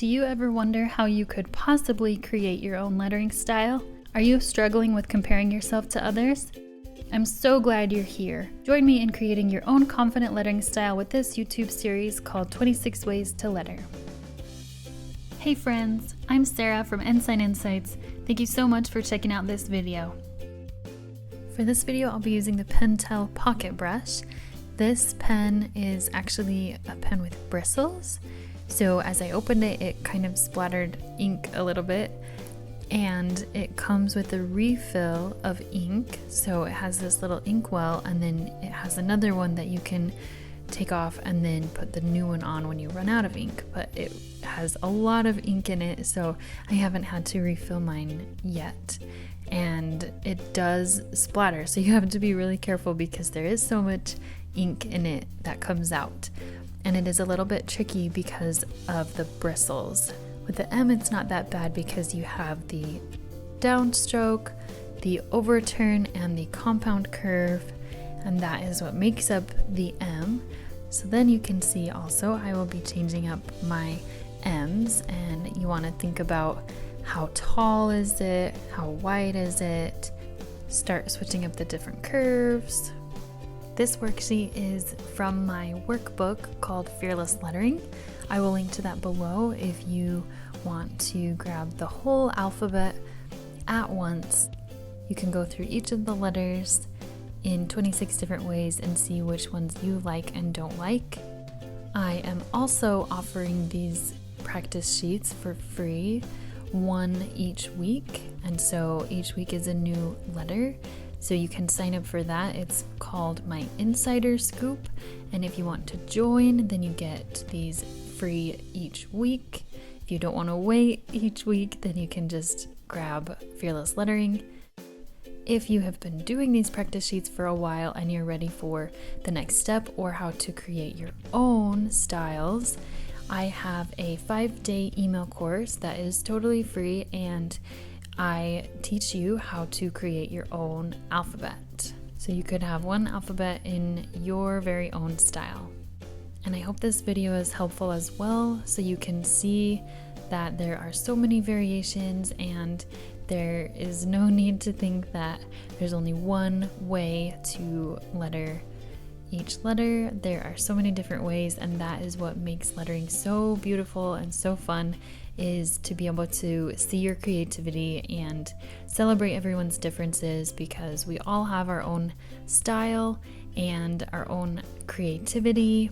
Do you ever wonder how you could possibly create your own lettering style? Are you struggling with comparing yourself to others? I'm so glad you're here. Join me in creating your own confident lettering style with this YouTube series called 26 Ways to Letter. Hey friends, I'm Sarah from Ensign Insights. Thank you so much for checking out this video. For this video, I'll be using the Pentel Pocket Brush. This pen is actually a pen with bristles. So as I opened it, it kind of splattered ink a little bit. And it comes with a refill of ink. So it has this little ink well, and then it has another one that you can take off and then put the new one on when you run out of ink. But it has a lot of ink in it, so I haven't had to refill mine yet. And it does splatter, so you have to be really careful because there is so much ink in it that comes out. And it is a little bit tricky because of the bristles. With the M, it's not that bad because you have the downstroke, the overturn, and the compound curve, and that is what makes up the M. So then you can see also I will be changing up my M's, and you want to think about how tall is it, how wide is it, start switching up the different curves. This worksheet is from my workbook called Fearless Lettering. I will link to that below if you want to grab the whole alphabet at once. You can go through each of the letters in 26 different ways and see which ones you like and don't like. I am also offering these practice sheets for free, one each week, and so each week is a new letter. So you can sign up for that. It's called my Insider Scoop. And if you want to join, then you get these free each week. If you don't want to wait each week, then you can just grab Fearless Lettering. If you have been doing these practice sheets for a while and you're ready for the next step or how to create your own styles, I have a 5-day email course that is totally free, and I teach you how to create your own alphabet. So you could have one alphabet in your very own style. And I hope this video is helpful as well, so you can see that there are so many variations and there is no need to think that there's only one way to letter each letter. There are so many different ways, and that is what makes lettering so beautiful and so fun, is to be able to see your creativity and celebrate everyone's differences, because we all have our own style and our own creativity.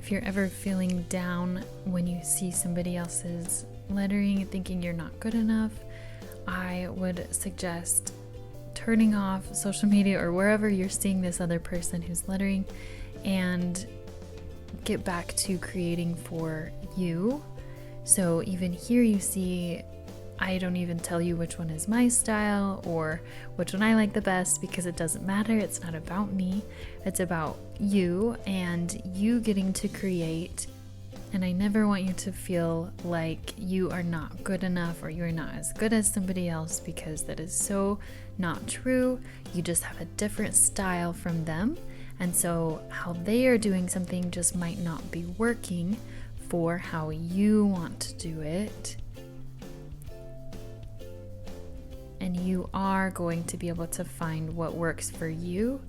If you're ever feeling down when you see somebody else's lettering and thinking you're not good enough, I would suggest turning off social media or wherever you're seeing this other person who's lettering and get back to creating for you. So even here you see, I don't even tell you which one is my style or which one I like the best, because it doesn't matter. It's not about me. It's about you and you getting to create. And I never want you to feel like you are not good enough or you're not as good as somebody else, because that is so not true. You just have a different style from them. And so how they are doing something just might not be working for how you want to do it. And you are going to be able to find what works for you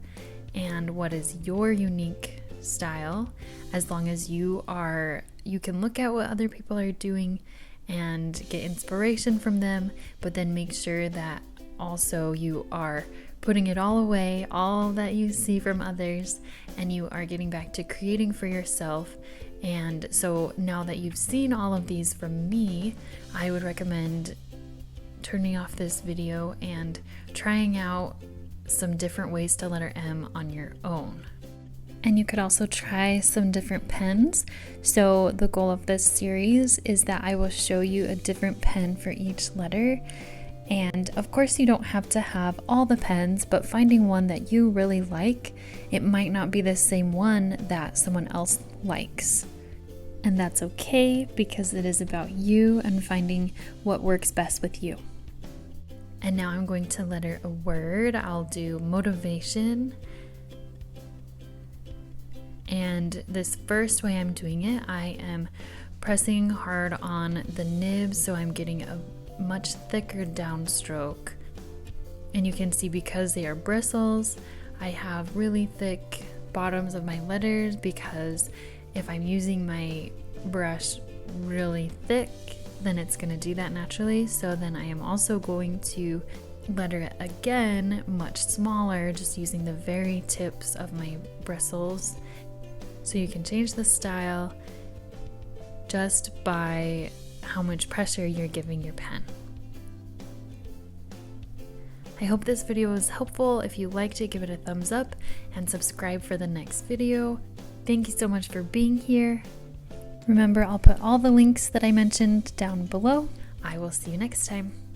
and what is your unique style, as long as you can look at what other people are doing and get inspiration from them, but then make sure that also you are putting it all away, all that you see from others, and you are getting back to creating for yourself. And so now that you've seen all of these from me, I would recommend turning off this video and trying out some different ways to letter M on your own. And you could also try some different pens. So the goal of this series is that I will show you a different pen for each letter. And of course you don't have to have all the pens, but finding one that you really like, it might not be the same one that someone else likes. And that's okay, because it is about you and finding what works best with you. And now I'm going to letter a word. I'll do motivation. And this first way I'm doing it, I am pressing hard on the nib so I'm getting a much thicker downstroke. And you can see because they are bristles, I have really thick bottoms of my letters, because if I'm using my brush really thick, then it's going to do that naturally. So then I am also going to letter it again much smaller, just using the very tips of my bristles. So you can change the style just by how much pressure you're giving your pen. I hope this video was helpful. If you liked it, give it a thumbs up and subscribe for the next video. Thank you so much for being here. Remember, I'll put all the links that I mentioned down below. I will see you next time.